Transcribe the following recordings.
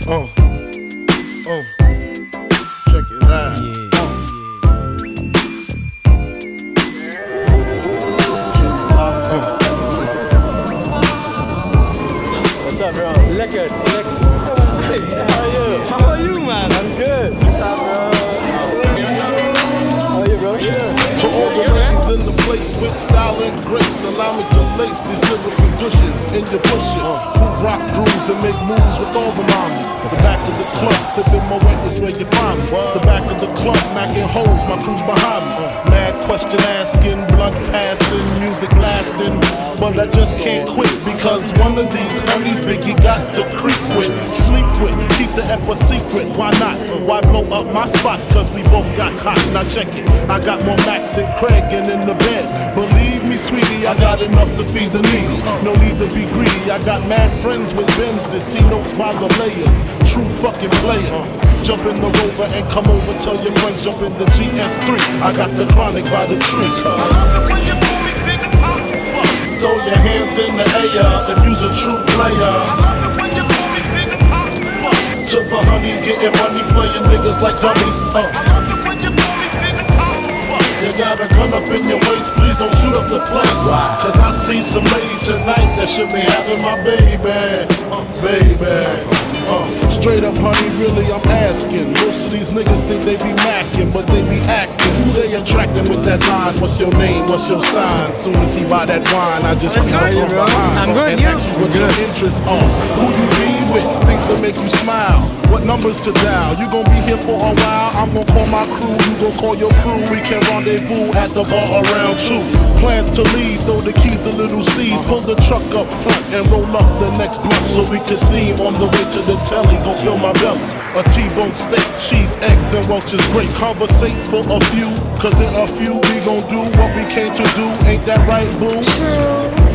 Check it out. What's up, bro? Lekker. How are you, man? I'm good. What's up, bro? How are you, bro? Yeah. To all the ladies in the place with style and grace, allow me to lace these lyrical douches in your bushes. Who rock grooves and make moves with all the mommies. The back of the club, sipping my wet is where you find me. The back of the club, macking holes, my crew's behind me. Mad question asking, blood passing, music lasting. But I just can't quit because one of these homies Biggie got to creep with, sleep with, keep the ep a secret. Why not? Why blow up my spot? Cause we both got hot. Now check it. I got more Mac than Craig and in the bed. Believe me, sweetie, I got enough to feed the needy. No need to be greedy. I got mad friends with Benzes, see notes by the layers. True fucking players. Jump in the Rover and come over. Tell your friends jump in the GM3. I got the chronic by the tree. Throw your hands in the air if you's a true player. To the honeys getting money, playing niggas like dummies. You got a gun up in your waist, please don't shoot up the place. Cause I see some ladies tonight that should be having my baby. Straight up, honey, really, I'm asking. Most of these niggas think they be macking, but they be acting. Who they attracting with that line? What's your name? What's your sign? Soon as he buy that wine, I just creep up behind and ask you what your interests are. Who you be with? Things to make you smile. What numbers to dial? You gon' be here for a while. I'm gon' call my crew. You gon' call your crew. We can rendezvous at the bar around 2. Plans to leave. Throw the keys to little C's. Pull the truck up front and roll up the next block so we can steam on the way to the telly. Gon' fill my belly. A T-bone steak, cheese, eggs, and Welch's great. Conversate for a few, cause in a few we gon' do what we came to do. Ain't that right, boo?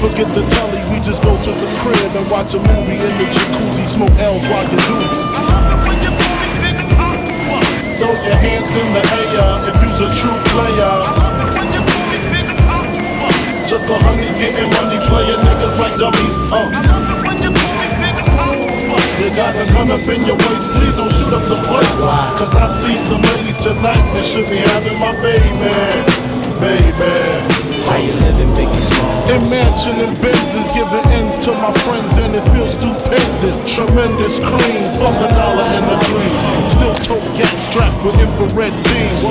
Forget the telly, we just go to the crib and watch a movie in the jacuzzi, smoke L's while you do. Throw your hands in the air if you's a true player. To the honeys getting money, playing niggas like dummies. You got a gun up in your waist, please don't shoot up the place. Cause I see some ladies tonight that should be having my baby. How you living, Biggie Small? Imagine Benzes giving ends to my friends and it feels stupendous. Tremendous cream, $1 and a dream. Still tote gas strapped with infrared beams.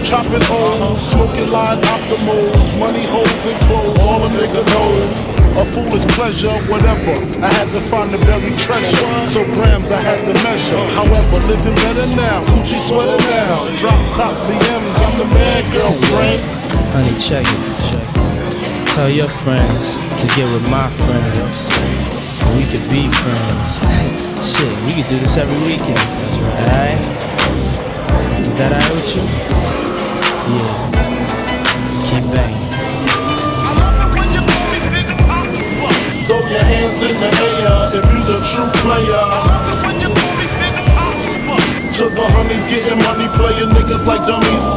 Chopping holes, smoking line optimals. Money holes and clothes, all a nigga knows. A foolish pleasure, whatever. I had to find the buried treasure. So grams I had to measure. However, living better now. Gucci sweater now. Drop top BMs, I'm the man, girlfriend. Honey, check it. Tell your friends to get with my friends. And we could be friends. Shit, we could do this every weekend. That's right. Alright? Is that alright with you? Yeah. Keep banging. Throw your hands in the air if you's a true player. To the honeys getting money, playing niggas like dummies.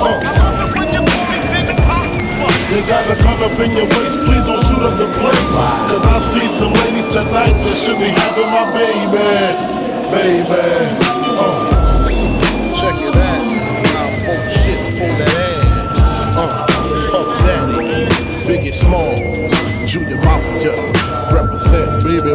You got a gun up in your waist, please don't shoot up the place. Cause I see some ladies tonight that should be having my baby. Check it out. I'm full shit for that ass. Puff Daddy, Biggie Smalls, Junior Mafia, represent, baby.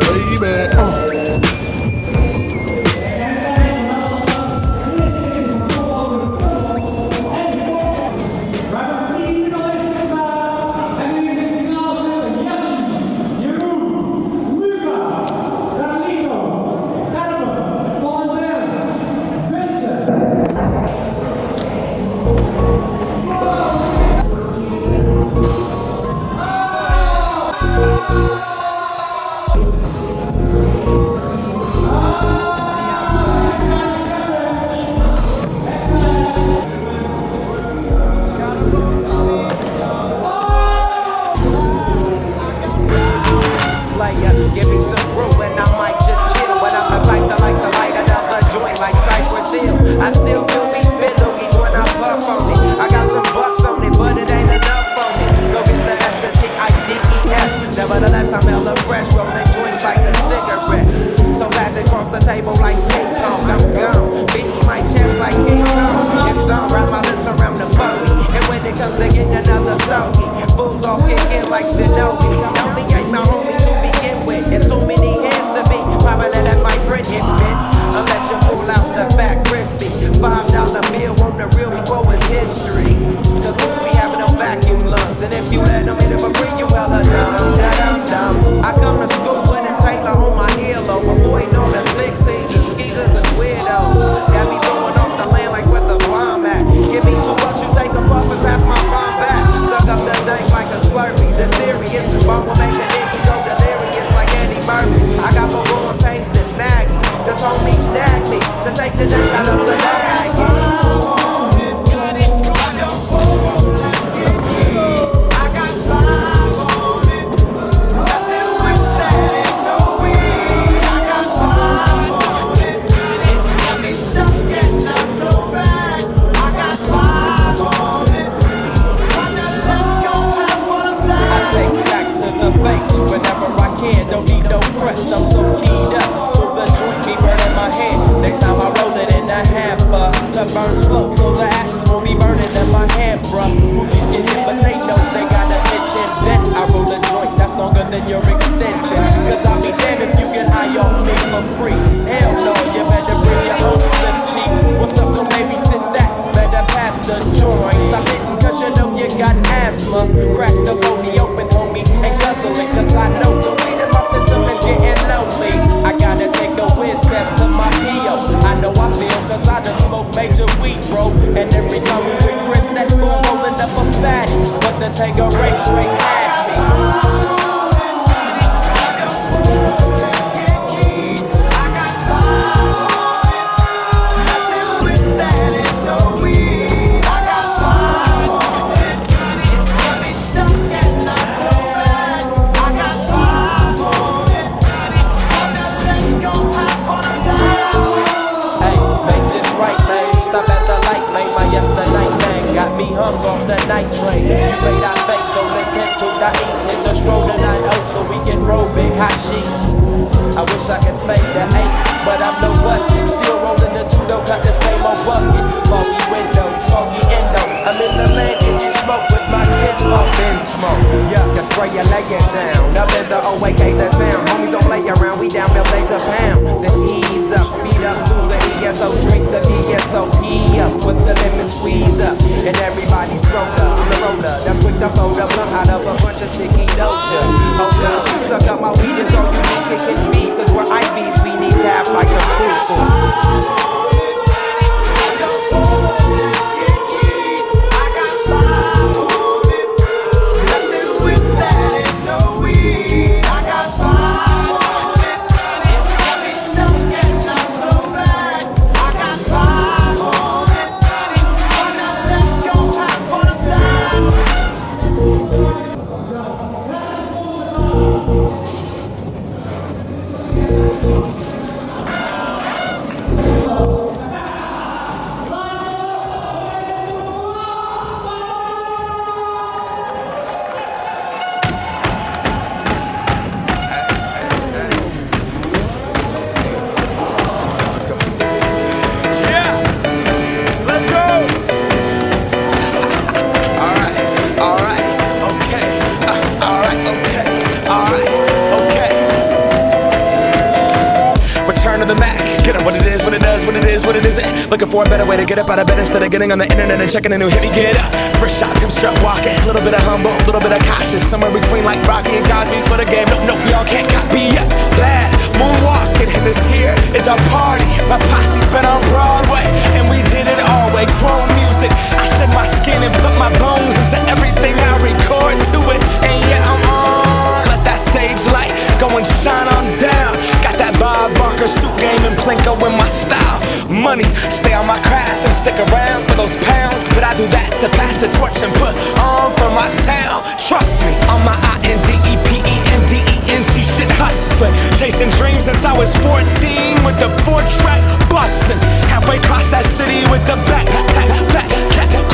Give me some room and I might just chill. But I'm the type that like to light another joint like Cypress Hill. I still do me spit loogies when I puff on it. I got some bucks on it, but it ain't enough for me. Go get the S-T-I-D-E-S. Nevertheless, I'm hella fresh, rolling joints like a cigarette. So as it cross the table like ping pong. homies snag me to take the dust out of the bag. Whenever I can, don't need no crutch. I'm so keyed up to the joint be burning my hand. Next time I roll it in a hamper to burn slow, so the ashes won't be burning in my hand, bruh. Movies get hit, but they know they gotta mention that I roll a joint that's longer than your extension. Cause I'll be damned if you get high off me for free. Hell no, you better bring your own slip cheap. What's up, no baby, sit that. Better pass the joint. Stop hitting cause you know you got asthma. Crack the phony open, homie, and guzzle it. Cause I know the weed in my system is getting lonely. I gotta take a whiz test to my P.O. I know I feel cause I just smoke major weed, bro. And every time we with Chris, that fool rolling up a fatty. But the Tango Ray straight at me. Got me hung off the night train. You made our fake, so let's head to the east. Hit the stroll tonight out so we can roll big hot sheets. I wish I could fade the 8, but I'm no budget. Still rolling the 2, don't cut the same old bucket. Foggy window, soggy endo. I'm in the land, get you smoke with my kid up in smoke. Yuck, I spray you, lay it down. Up in the OAK, the town. Homies don't play around, we down there, blaze a pound. Then ease up, speed up through the ESO. Drink the ESOP up, put the lemon squeeze up. And everybody's broke up, I'm the roller. That's quick to fold up, I'm out of a bunch of sticky doja. Hold up, suck up my weed, it's all you need, kick it feed. Cause we're IBs, we need tap like a fool. Looking for a better way to get up out of bed instead of getting on the internet and checking a new hit. Me get up, first shot, come strut walking. A little bit of humble, a little bit of cautious. Somewhere between like Rocky and Cosby's for the game. Nope, y'all can't copy yet. Bad moonwalking, and this here is our party. My posse's been on Broadway, and we did it all way. Chrome music, I shed my skin and put my bones into everything I record to it. And yeah, I'm on. Let that stage light go and shine on down. Got that Bob Barker suit game and Plinko in my style. Money, stay on my craft and stick around for those pounds. But I do that to pass the torch and put on for my town. Trust me, on my INDEPENDENT shit hustling. Chasing dreams since I was 14 with the 4-track bustin'. Halfway across that city with the back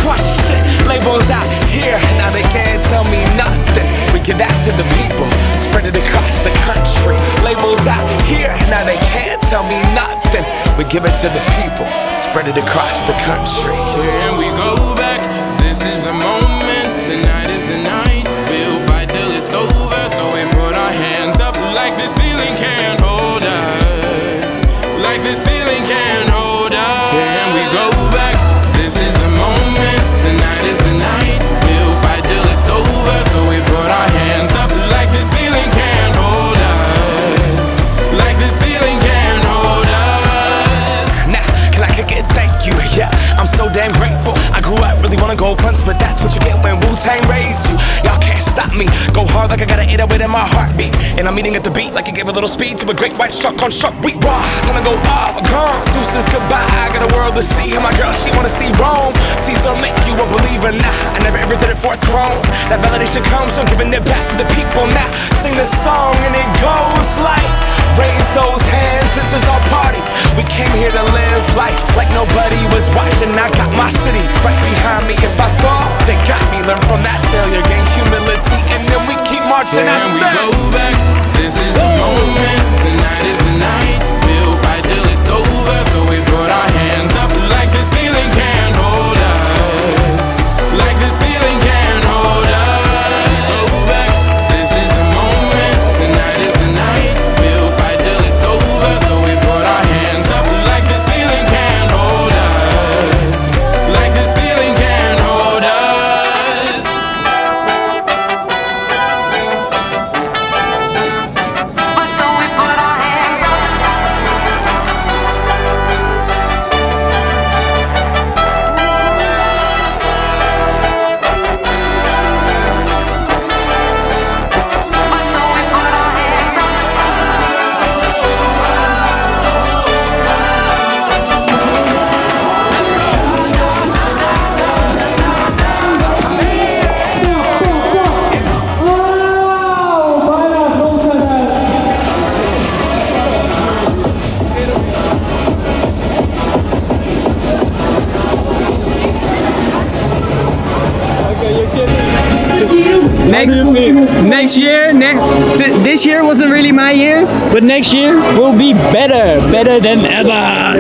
crush shit. Labels out here, now they can't tell me nothing. We give that to the people, spread it across the country. Labels out here, now they can't tell me nothing. We give it to the people, spread it across the country. Can we go back? This is the moment, tonight is the night. We'll fight till it's over, so we put our hands up like the ceiling can't hold us. Like the ceiling can't hold us. Can we go back? This is the moment, tonight is the night. We'll fight till it's over, so we put our hands up like the ceiling can't hold us. Like the ceiling can't hold us. Now, can I kick it? Thank you, yeah, I'm so damn grateful. I grew up really wanna go fronts, but that's what you get when Wu-Tang raised you. Y'all can't stop me. Go hard like I got an 808 in my heartbeat. And I'm eating at the beat like it gave a little speed to a great white shark on shark week. Raw, time to go up, gone. Deuces goodbye. I got a world to see. And my girl, she wanna see Rome. Caesar make you a believer. Nah, I never ever did it for a throne. That validation comes from giving it back to the people. Now sing this song and it goes like, raise those hands, this is our party. We came here to live life like nobody was watching. I got my city right behind me. If I fall, they got me. Learn from that failure, gain humility, and then we keep marching. Can we go back? This is the moment. Tonight is the night. We'll fight till it's over. So we put our hands up like the ceiling can't hold us. Like the ceiling can't hold us. Go back. This is the moment. Tonight is the night. We'll fight till it's over. So we put our hands up like the ceiling can't hold us. Like the ceiling can't hold us. But so we put our hands up. But so we put our hands up. Next year, this year wasn't really my year, but next year will be better than ever.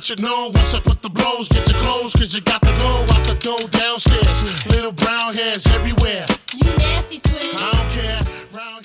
You know, once I put the blows, get your clothes, cause you got to go out the door downstairs. Little brown hairs everywhere. You nasty twin. I don't care. Brown